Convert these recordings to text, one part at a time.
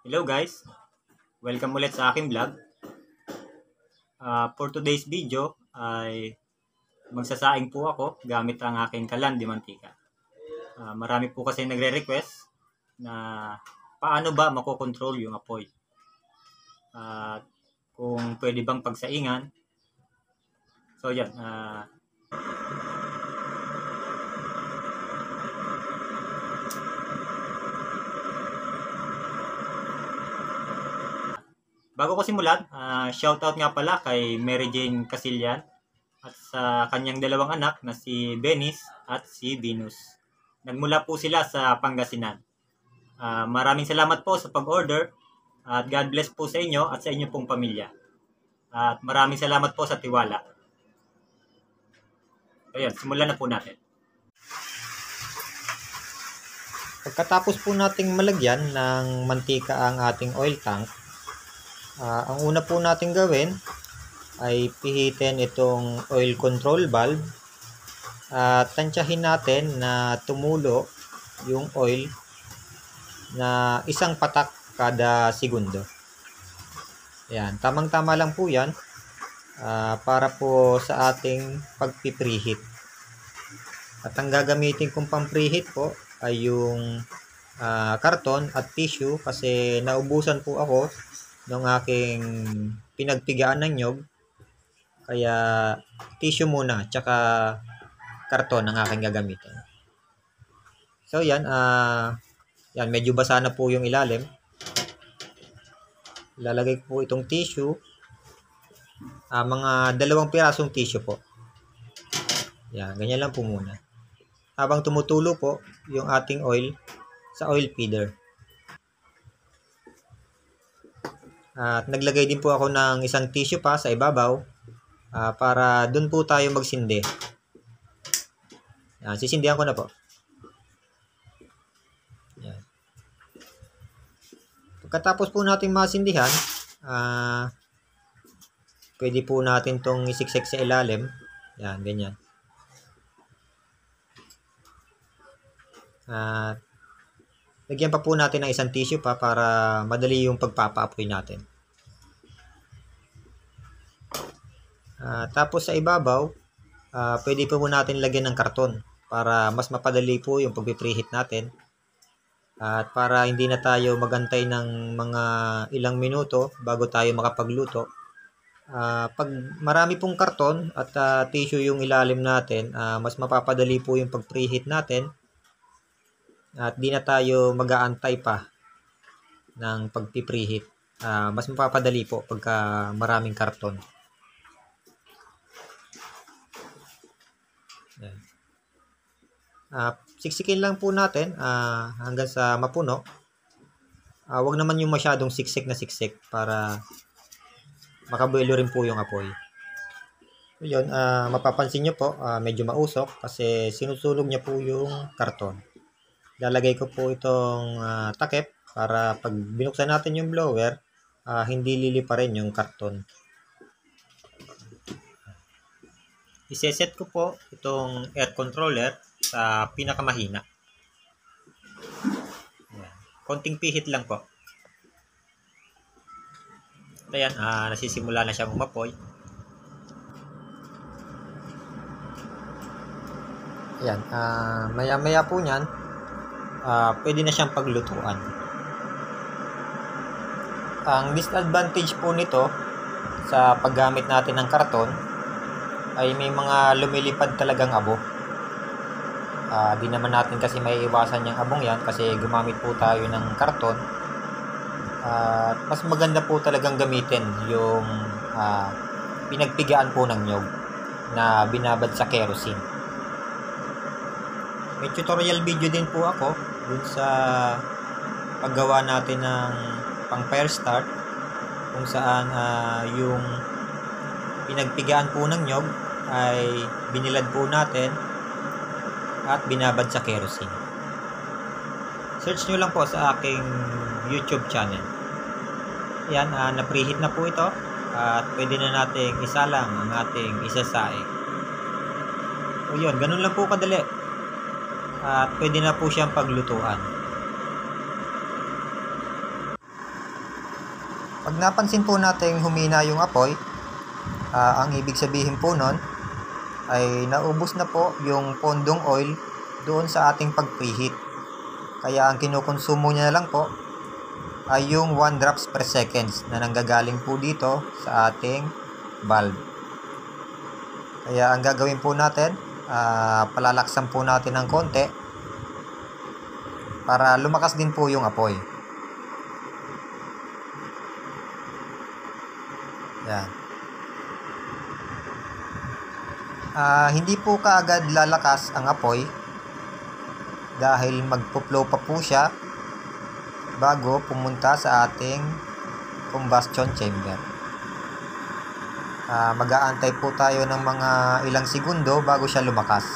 Hello guys, welcome ulit sa aking vlog. For today's video ay magsasaing po ako gamit ang aking kalan de mantika. Marami po kasi nagre-request na paano ba makokontrol yung apoy. Kung pwede bang pagsaingan. So yan, bago ko simulan, shoutout nga pala kay Mary Jane Casillan at sa kanyang dalawang anak na si Benis at si Venus. Nagmula po sila sa Pangasinan. Maraming salamat po sa pag-order at God bless po sa inyo at sa inyong pong pamilya. At maraming salamat po sa tiwala. Ayan, simulan na po natin. Pagkatapos po nating malagyan ng mantika ang ating oil tank, ang una po nating gawin ay pihitin itong oil control valve at tansyahin natin na tumulo yung oil na isang patak kada segundo. Ayan, tamang-tama lang po yan para po sa ating pagpipreheat. At ang gagamitin kong pang-preheat po ay yung karton at tissue kasi naubusan po ako ng aking pinagpigaan ng nyog. Kaya tissue muna tsaka karton ang aking gagamitin. So yan, yan medyo basa na po yung ilalim. Ilalagay ko po itong tissue. Mga 2 pirasong tissue po. Yan, ganyan lang po muna. Habang tumutulo po yung ating oil sa oil feeder. At naglagay din po ako ng isang tissue pa sa ibabaw para dun po tayo magsindi. Sisindihan ko na po. Yan. Pagkatapos po natin masindihan, pwede po natin tong isiksik sa ilalim. Yan, ganyan. Lagyan pa po natin ng isang tissue pa para madali yung pagpapaapoy natin. Tapos sa ibabaw, pwede po natin lagyan ng karton para mas mapadali po yung pag-preheat natin. At para hindi na tayo magantay ng mga ilang minuto bago tayo makapagluto. Pag marami pong karton at tissue yung ilalim natin, mas mapapadali po yung pag-preheat natin. At di na tayo mag-aantay pa ng pag-preheat. Mas mapapadali po pagka maraming karton. Siksikin lang po natin hanggang sa mapuno. Wag naman yung masyadong siksik na siksik para makabuelo rin po yung apoy. Yun, mapapansin nyo po medyo mausok kasi sinusunog niya po yung karton. Lalagay ko po itong takip para pag binuksan natin yung blower, hindi lilipa rin yung karton. Iseset ko po itong air controller sa pinakamahina. Ayan. Konting pihit lang po. Ayan, nasisimula na siyang umapoy. Ayan, maya-maya po niyan, pwede na siyang paglutuan. Ang disadvantage po nito sa paggamit natin ng karton ay may mga lumilipad talagang abo. Di naman natin kasi may iwasan yung abong yan kasi gumamit po tayo ng karton. Mas maganda po talagang gamitin yung pinagpigaan po ng nyog na binabad sa kerosene. May tutorial video din po ako dun sa paggawa natin ng pang fire start kung saan yung pinagpigaan po ng nyog ay binilad po natin at binabad sa kerosene. Search nyo lang po sa aking YouTube channel. Yan, na-preheat na po ito at pwede na natin isalang ang ating isasaing. O yun, ganun lang po kadali. At pwede na po siyang paglutuan. Pag napansin po natin humina yung apoy, ang ibig sabihin po nun ay naubos na po yung pondong oil doon sa ating pag-preheat. Kaya ang kinukonsumo niya na lang po ay yung 1 drops per seconds na nanggagaling po dito sa ating valve. Kaya ang gagawin po natin, palalaksan po natin ng konti para lumakas din po yung apoy. Yan. Hindi po kaagad lalakas ang apoy dahil magpo-flow pa po siya bago pumunta sa ating combustion chamber. Mag-aantay po tayo ng mga ilang segundo bago siya lumakas.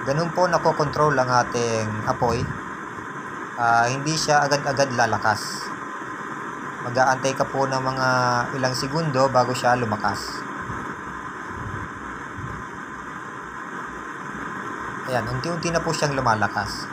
Ganun po nakokontrol ang ating apoy. Hindi siya agad-agad lalakas. Mag-aantay ka po ng mga ilang segundo bago siya lumakas. Ayan, unti-unti na po siyang lumalakas.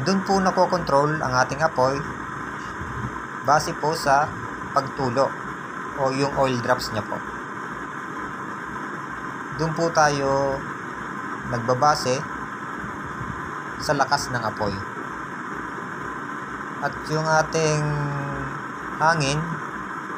Doon po nakokontrol ang ating apoy base po sa pagtulo o yung oil drops niya po. Doon po tayo nagbabase sa lakas ng apoy. At yung ating hangin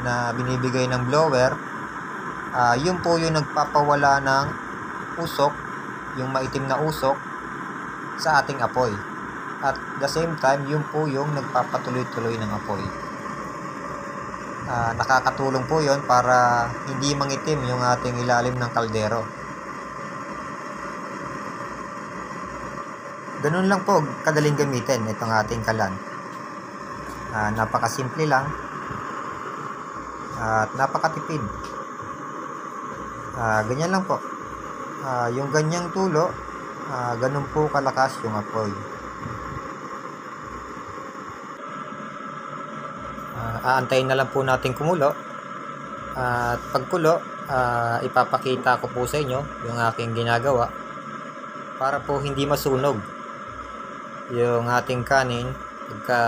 na binibigay ng blower, yun po yung nagpapawala ng usok, yung maitim na usok sa ating apoy. At the same time, yun po yung nagpapatuloy-tuloy ng apoy. Nakakatulong po yun para hindi mangitim yung ating ilalim ng kaldero. Ganun lang po kadaling gamitin itong ating kalan. Napakasimple lang at napakatipid. Ganyan lang po. Yung ganyang tulo, ganun po kalakas yung apoy. Aantayin na lang po natin kumulo. At pagkulo, ipapakita ko po sa inyo yung aking ginagawa para po hindi masunog yung ating kanin pagka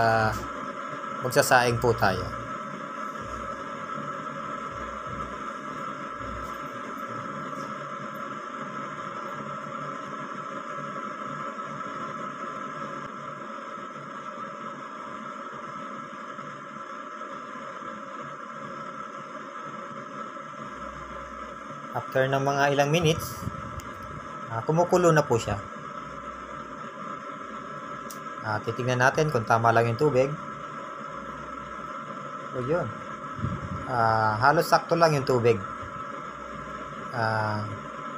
magsasaing po tayo. After ng mga ilang minutes, kumukulo na po siya. Titignan natin kung tama lang yung tubig. O yun. Halos sakto lang yung tubig.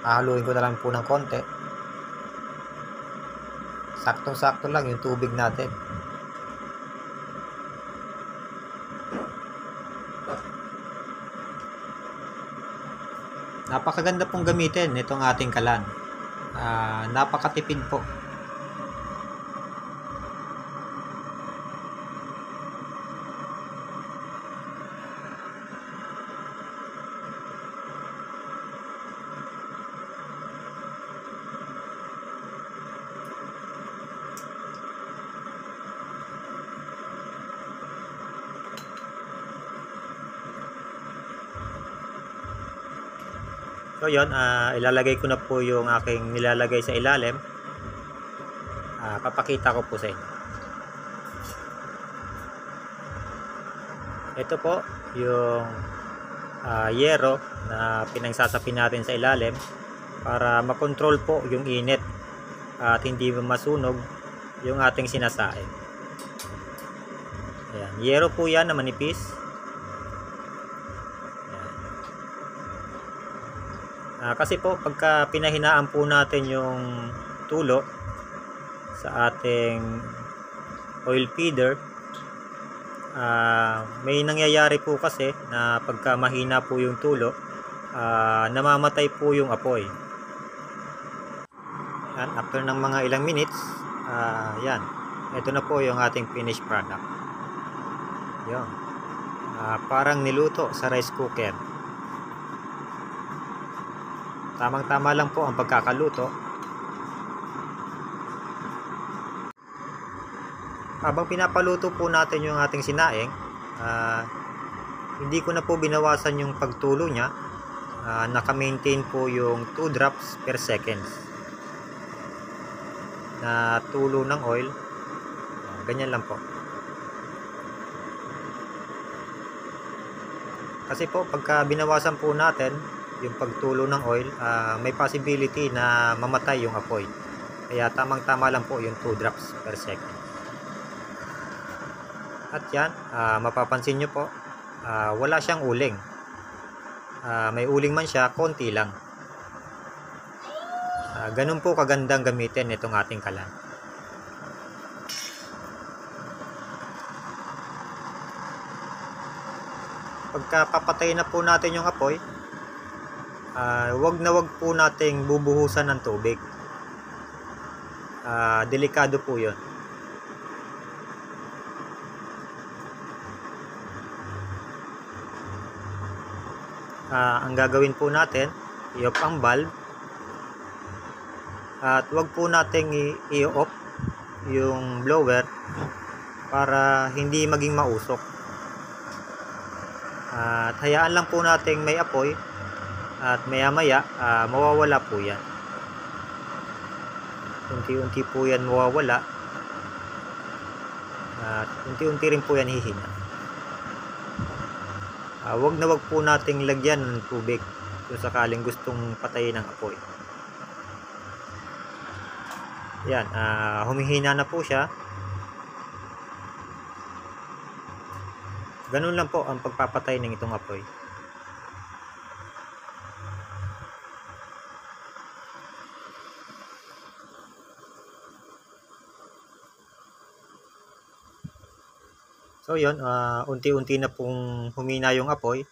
Haluin ko na lang po ng konti. Saktong-sakto lang yung tubig natin. Napakaganda pong gamitin itong ating kalan. Napakatipid po. So yun, ilalagay ko na po yung aking nilalagay sa ilalim. Papakita ko po sa inyo. Ito po yung yero na pinagsasapi natin sa ilalim para makontrol po yung init at hindi masunog yung ating sinasaing. Ayan, yero po yan na manipis. Kasi po pagka pinahinaan po natin yung tulo sa ating oil feeder, may nangyayari po kasi na pagka mahina po yung tulo, namamatay po yung apoy. Yan, after ng mga ilang minutes, yan, ito na po yung ating finished product. Yan, parang niluto sa rice cooker. Tamang-tama lang po ang pagkakaluto. Habang pinapaluto po natin yung ating sinaing, Hindi ko na po binawasan yung pagtulo niya. Naka-maintain po yung 2 drops per seconds na tulo ng oil. Ganyan lang po. Kasi po pagka binawasan po natin yung pagtulo ng oil, may possibility na mamatay yung apoy. Kaya tamang-tama lang po yung 2 drops per second. At yan, mapapansin nyo po, wala siyang uling. May uling man siya, konti lang. Ganun po kagandang gamitin itong ating kalan. Pagka papatay na po natin yung apoy, wag na wag po nating bubuhusan ng tubig. Delikado po yun. Ang gagawin po natin, i-off ang valve at wag po nating i-off yung blower para hindi maging mausok. At hayaan lang po nating may apoy at maya maya mawawala po yan. Unti-unti po yan mawawala at unti-unti rin po yan hihina. Wag na wag po nating lagyan ng tubig kung sakaling gustong patayin ang apoy. Yan, humihina na po siya. Ganun lang po ang pagpapatay ng itong apoy. So yun, unti-unti na pong humina yung apoy.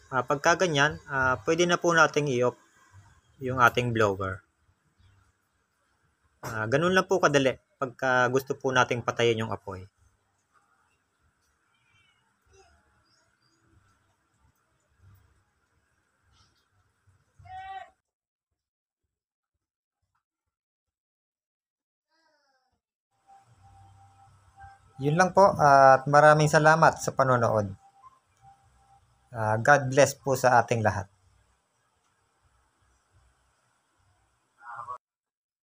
Pagka ganyan, pwede na po nating i-off yung ating blower. Ganun lang po kadali pagka gusto po nating patayin yung apoy. Yun lang po at maraming salamat sa panonood. God bless po sa ating lahat.